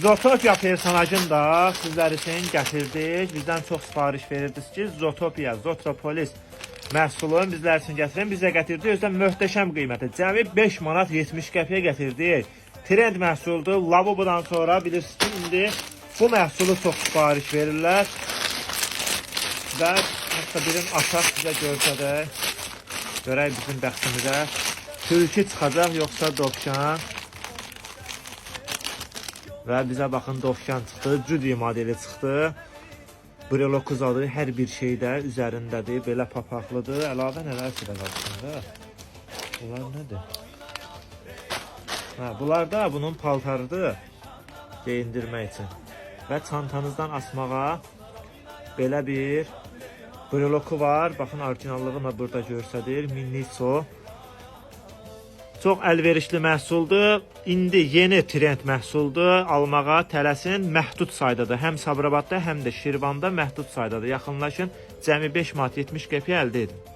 Zootopia personajını da sizler için gətirdik. Bizdən çox sipariş verirdiniz ki, Zootopia, Zootropolis məhsulunu bizlər üçün gətirin. Bizə gətirdik. Özdən möhtəşəm qiyməti. Cəmi 5 manat 70 qəpiyə gətirdik. Trend məhsuldur. Lavobodan sonra bilirsiniz ki, indi bu məhsulu çox sipariş verirlər. Və hətta birin açaq sizə görsədək. Görək bizim bəxtimizə. Tülkü çıxacaq, yoxsa dovşan. Və bizə baxın, dovşan çıxdı, Judy modeli çıxdı. Brelokuz adı hər bir şeydə üzərindədir, belə papaqlıdır. Əlavə nələrsə də var içində. Bunlar nədir? Bunlar da bunun paltarıdır, geyindirmək üçün. Və çantanızdan asmağa belə bir breloku var. Baxın, orijinallığını burada görsədir. Miniso. Çox əlverişli məhsuldur. İndi yeni trend məhsuldur. Almağa tələsin, məhdud saydadır. Həm Sabirabadda, həm də Şirvanda məhdud saydadır. Yaxınlaşın, cəmi 5 manat 70 qəpiyə əldə edin.